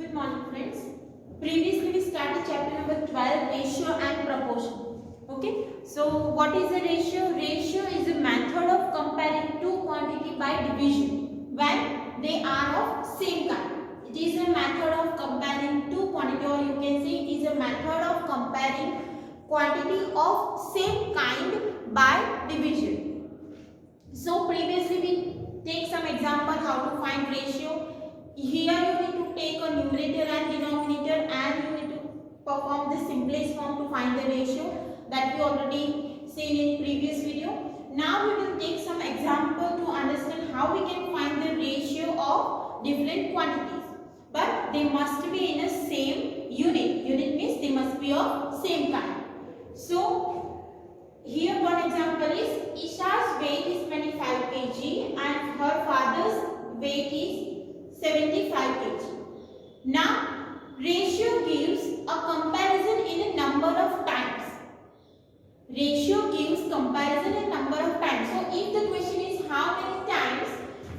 Good morning friends. Previously we started chapter number 12, ratio and proportion. Okay. So what is a ratio? Ratio is a method of comparing two quantity by division when they are of same kind. It is a method of comparing two quantity, or you can say it is a method of comparing quantity of same kind by division. So previously we take some example how to find ratio. Here you need to take a numerator and denominator and you need to perform the simplest form to find the ratio that we already seen in previous video. Now we will take some example to understand how we can find the ratio of different quantities. But they must be in a same unit. Unit means they must be of same kind. So here one example is Isha's weight is 25 kg and her father's weight is 75 kg. Now ratio gives a comparison in a number of times. Ratio gives comparison in number of times. So if the question is how many times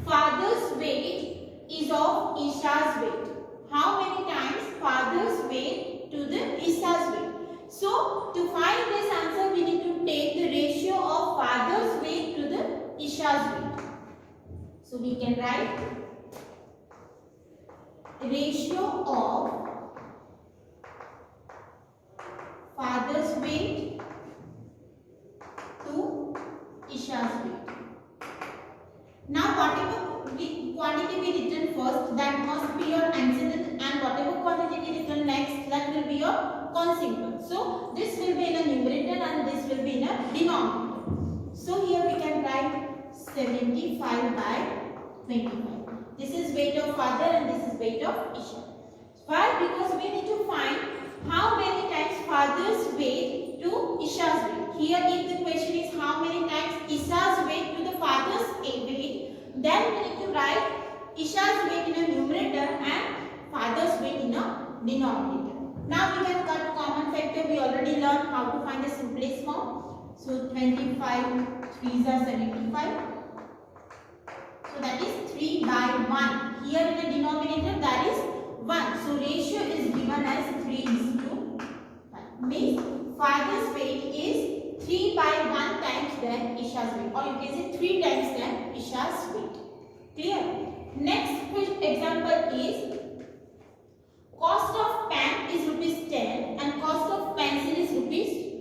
father's weight is of Isha's weight, how many times father's weight to the Isha's weight. So to find this answer we need to take the ratio of father's weight to the Isha's weight. So we can write ratio of father's weight to Isha's weight. Now whatever quantity we written first, that must be your antecedent, and whatever quantity we written next, that will be your consequent. So this will be in a numerator and this will be in a denominator. So here we can write 75 by 25. This is weight of father and this is weight of Isha. Why? Because we need to find how many times father's weight to Isha's weight. Here if the question is how many times Isha's weight to the father's weight, then we need to write Isha's weight in a numerator and father's weight in a denominator. Now we can cut common factor. We already learned how to find the simplest form. So 25 3s are 75. So that is 3 by 1. Here in the denominator that is 1. So ratio is given as 3:1. Means father's weight is 3 by 1 times than Isha's weight, or you can say 3 times than Isha's weight. Clear? Next example is cost of pen is ₹10 and cost of pencil is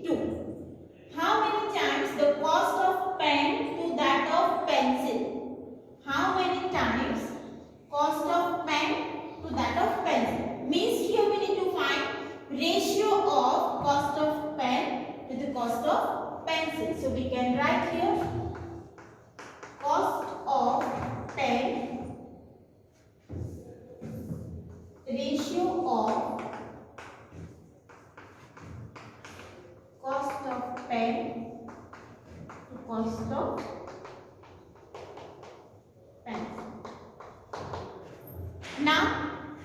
₹2. How many times the cost of pen to that of pencil? How many times cost of pen to that of pencil? Means here we need to find ratio of cost of pen to the cost of pencil. So we can write here cost of pen ratio of cost of pen to cost of pencil. Now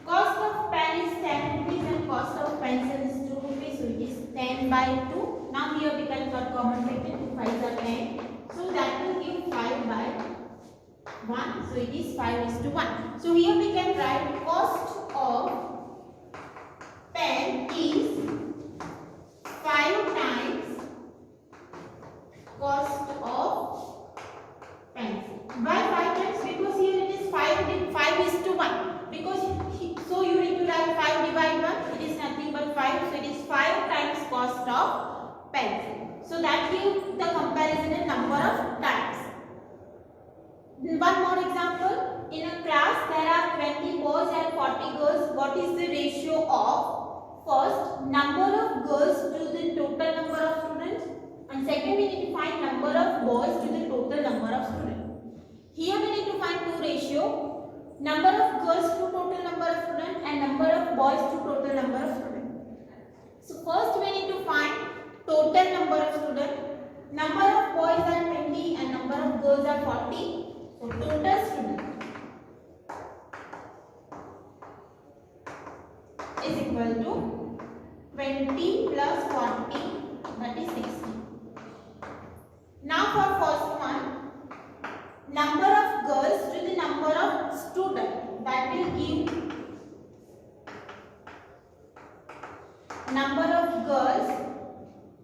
cost of pen is 10 rupees and cost of pencil is 2 rupees, so it is 10 by 2. Now here we can cut common factor. 5 are 10, so that will give 5 by 1, so it is 5:1. So here we can write cost of pen is 5 times cost of pencil. Why 5 times? Because here it is 5:1. Because so you need to write 5 divide 1. It is nothing but 5. So it is 5 times cost of pencil. So that gives the comparison in number of times. One more example. In a class there are 20 boys and 40 girls. What is the ratio of first number of girls to the total number of students, and second we need to find number of boys to the total number of students. Here we need to find two ratio, number of girls to total number of students and number of boys to total number of students. So first we need to find total number of students. Number of boys are 20 and number of girls are 40. So total students is equal to 20 plus 40, that is 60. Now for first one, number of girls to the number of students, that will give number of girls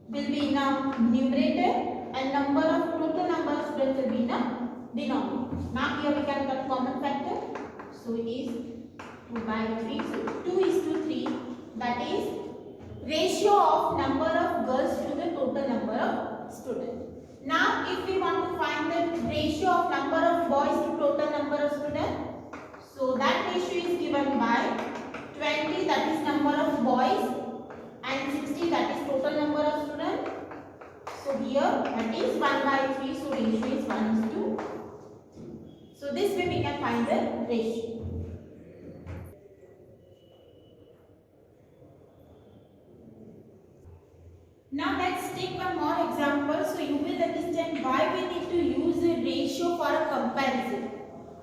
will be in a numerator and total number of students will be in a denominator. Now here we can cut common factor. So it is 2 by 3. So 2 is to 3. That is ratio of number of girls to the total number of students. Now if we want to find the ratio of number of boys to total number of students, so that ratio is given by 20, that is number of boys, and 60, that is total number of students. So here that is 1 by 3, so ratio is 1:2. So this way we can find the ratio. Now let's take one more example, so you will understand why we need to use a ratio for a comparison.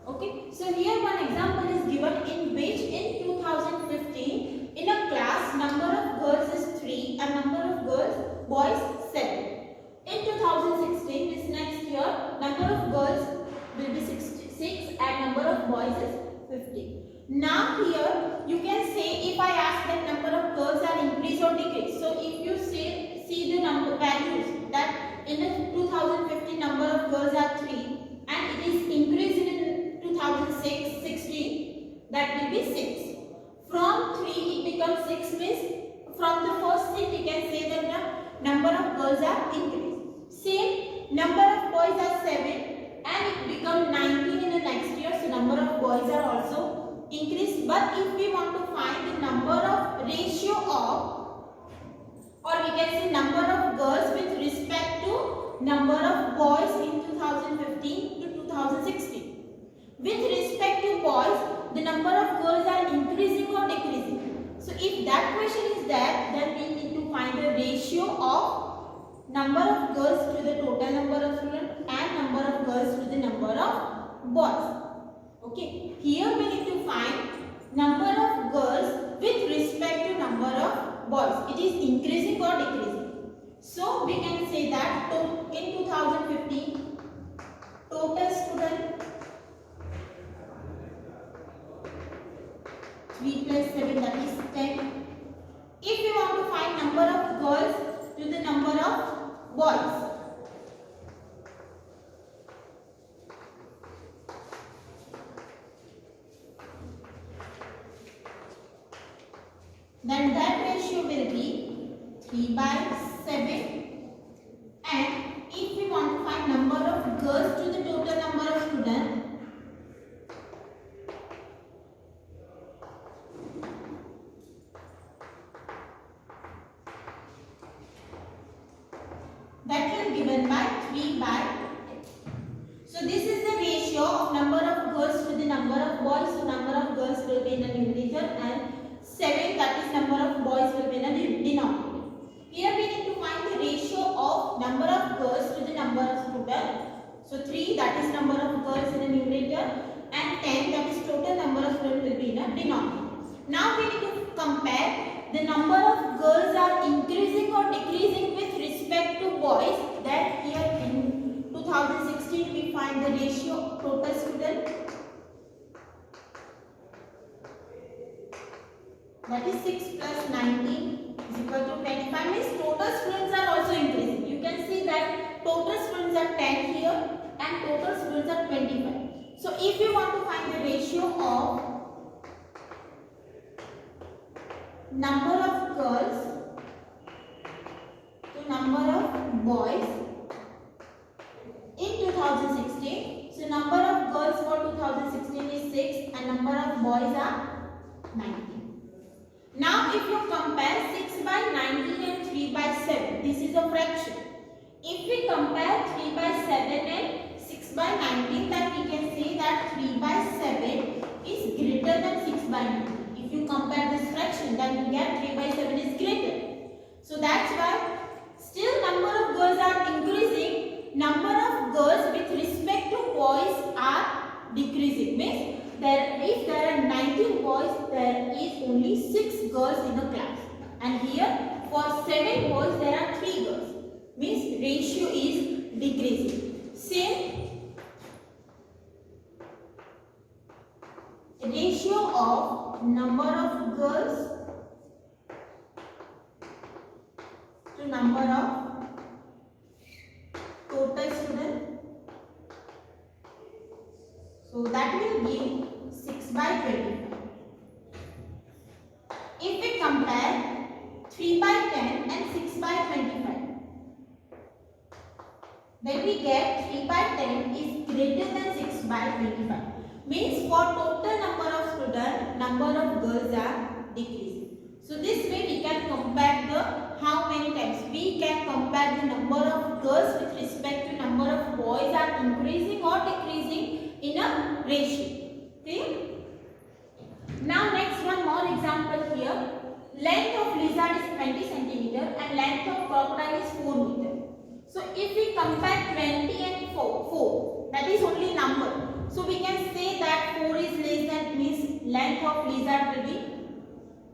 Okay, so here one example is given in which in 2015 in a class number of girls is 3 and number of boys 7. In 2016, this next year, number of girls will be 66 and number of boys is 50. Now here you can say, if I ask that number of girls are increase or decrease. So if you see the number values that in the 2015 number of girls are 3 and it is increased in 2016, that will be 6. From 3 it becomes 6, means from the first thing we can say that the number of girls are increased. Same number of boys are 7 and it becomes 19 in the next year, so number of boys are also increased. But if we want to find the number of ratio of, or we can say number of girls with respect to number of boys in 2015 to 2016. With respect to boys, the number of girls are increasing or decreasing. So if that question is there, then we need to find the ratio of number of girls to the total number of students and number of girls to the number of boys. Okay, here we need to find number of girls with respect to number of boys. It is increasing or decreasing. So we can say that in 2015 total student 3 plus 7, that is 10. If we want to find number of girls to the number of boys, then that ratio will be 3 by 7. And if we want to find number of girls to the total number of students, that will be given by 3 by 8. So this is the ratio of number of girls to the number of boys. So number of girls will be in the numerator and 7, that is number of boys, will be in the denominator. Here we need to find the ratio of number of girls to the number of students. So 3, that is number of girls in the numerator, and 10, that is total number of students, will be in the denominator. Now we need to compare the number of girls are increasing or decreasing with respect to boys. That here in 2016 we find the ratio of total student, that is 6 plus 19 is equal to 25, means total students are also increasing. You can see that total students are 10 here and total students are 25. So if you want to find the ratio of number of girls to number of boys in 2016, so number of girls for 2016 is 6 and number of boys are 19. Now if you compare 6 by 19 and 3 by 7, this is a fraction. If we compare 3 by 7 and 6 by 19, then we can say that 3 by 7 is greater than 6 by 19. If you compare this fraction, then you get 3 by 7 is greater. So that's why still number of girls are increasing, number of girls with respect to boys are decreasing. Means if there are 19 boys, there is only 6 girls in a class, and here for 7 boys there are 3 girls, means ratio is decreasing. Same ratio of number of girls to number of total student. So that will give 6 by 25. If we compare 3 by 10 and 6 by 25, then we get 3 by 10 is greater than 6 by 25. Means for total number of students, number of girls are decreasing. So this way we can compare the how many times we can compare the number of girls with respect to number of boys are increasing or decreasing in a ratio. Okay. Now next one more example here. Length of lizard is 20 centimeter and length of crocodile is 4 meter. So if we compare 20 and 4, that is only number. So we can say that 4 is less than, means length of lizard will be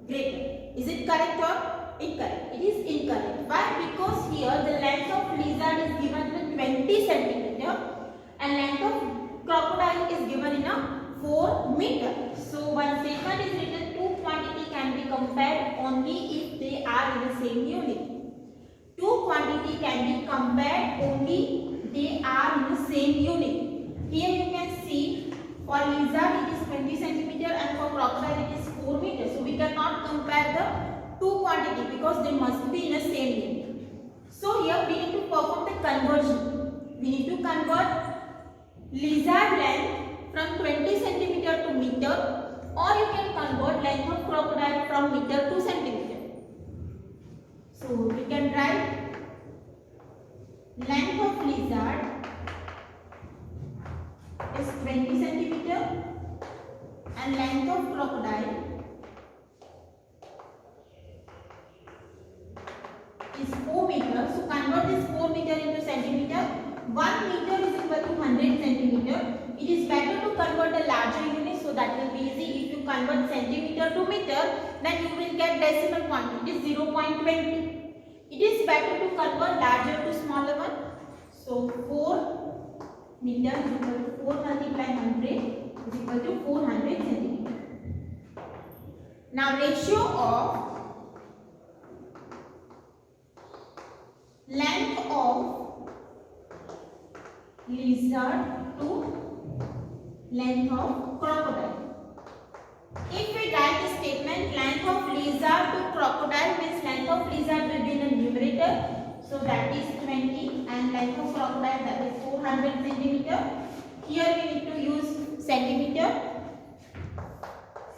greater. Is it correct or incorrect? It is incorrect. Why? Because here the length of lizard is given with 20 centimeter and length of crocodile is given in a 4 meter. So one statement is written, two quantity can be compared only if they are in the same unit. Two quantity can be compared only they are in the same unit. Here you can see for lizard it is 20 centimeter and for crocodile it is 4 meters. So we cannot compare the two quantity because they must be in the same unit. So here we need to perform the conversion. We need to convert lizard length from 20 centimeter to meter, or you can convert length of crocodile from meter to centimeter. So we can write length of lizard is 20 centimeter and length of crocodile is 4 meter. So convert this 4 meter into centimeter. 1 meter is equal to 100 centimeter. It is better to convert a larger unit, so that will be easy. If you convert centimeter to meter, then you will get decimal point. It is 0.20. It is better to convert larger to smaller one. So 4 meter is equal to 4 multiply 100 is equal to 400 centimeter. Now ratio of length of lizard to length of crocodile. If we write the statement length of lizard to crocodile, means length of lizard will be in the numerator, so that is 20, and length of crocodile, that is 400 centimeter. Here we need to use centimeter,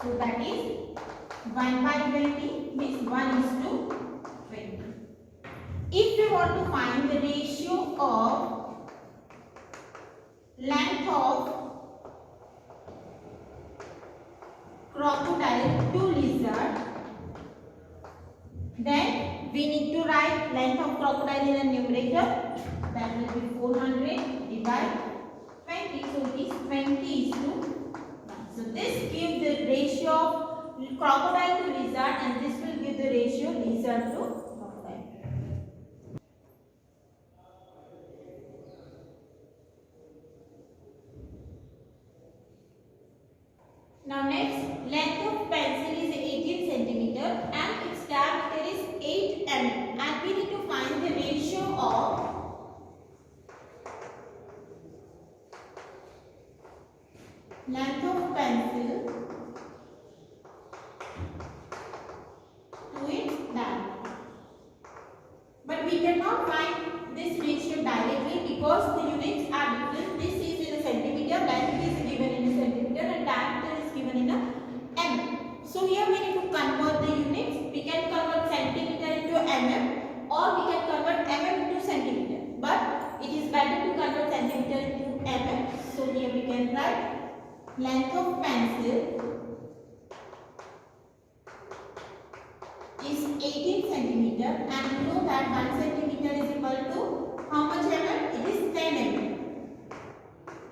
so that is 1 by 20, means 1:20. If we want to find the ratio of length of crocodile to lizard, then we need to write length of crocodile in the numerator, that will be 400 divided 20, so it is 20:1. So this gives the ratio of crocodile to lizard, and this will give the ratio lizard to crocodile. Now next, length of pencil is 18 centimeter and its diameter is 8 mm, and we need to find the ratio of length of pencil to its diameter. But we cannot find this ratio directly because the units are different. This is in a centimeter, length is given in a centimeter, and diameter given in a mm. So here we need to convert the units. We can convert centimeter into mm, or we can convert mm into centimeter, but it is better to convert centimeter into mm. So here we can write length of pencil is 18 centimeter, and you know that 1 centimeter is equal to how much mm? It is 10 mm.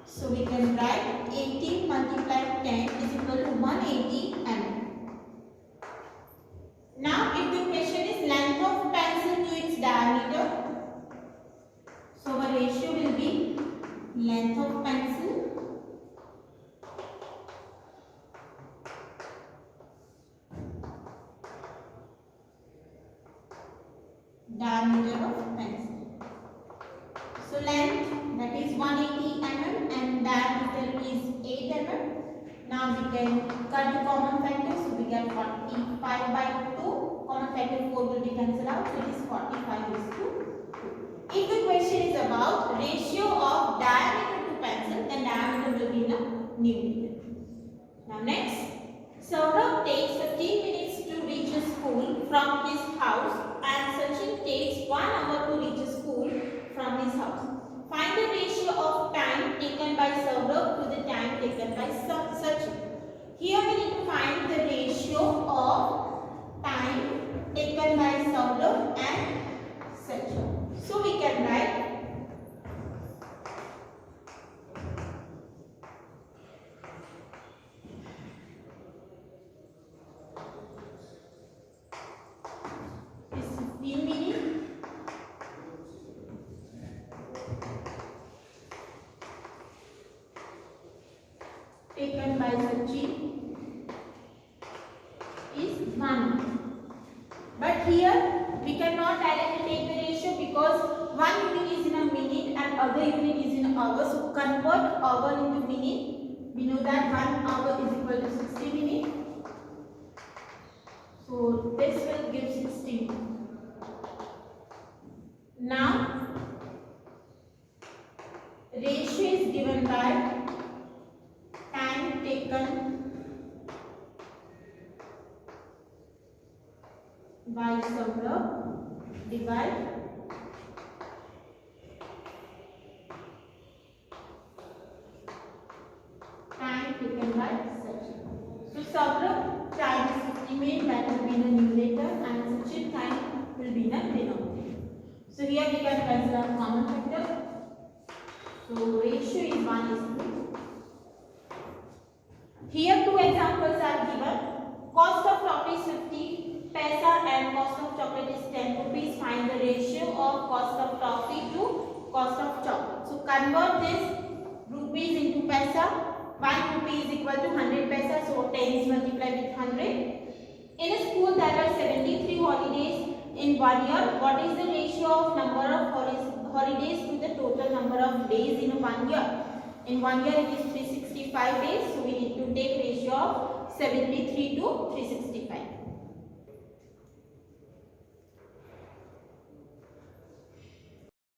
So we can write 18 multiplied 10 is equal to 180 mm. Now if the question is length of pencil to its diameter, so our ratio will be length of pencil diameter of pencil. So length, that is 180 mm and diameter is 8 mm. Now we can cut the common factor, so we get 45 by 2. Common factor 4 will be cancelled out, so it is 45 is to 2. If the question is about ratio of diameter to pencil, then diameter will be in a millimeter. Now next, Saurabh takes 15 minutes to reach a school from his house and Sachin takes 1 hour to reach a school from his house. Find the ratio of time taken by Saurabh to the time taken by Sachin. Here we need to find the ratio of time taken by Saurabh and Sachin. So we can write this 15 minutes taken by Sachin is 1. But here we cannot directly take the ratio because one unit is in a minute and other unit is in hour. So convert hour into minute. We know that 1 hour is equal to 60 minutes. So this will give 60. Now ratio is given by time taken by Saurabh divide time taken by Sachin. So Saurabh time is 50 minutes, that will be in the numerator, and Sachin time will be in the denominator. So here we can consider common factor. So ratio is 1:2. Here two examples are given. Cost of toffee is 50 paisa and cost of chocolate is 10 rupees. Find the ratio of cost of toffee to cost of chocolate. So convert this rupees into paisa. 1 rupee is equal to 100 paisa. So 10 is multiplied with 100. In a school there are 73 holidays in 1 year. What is the ratio of number of holidays to the total number of days in 1 year? In 1 year it is 365 days. So we need to take ratio of 73 to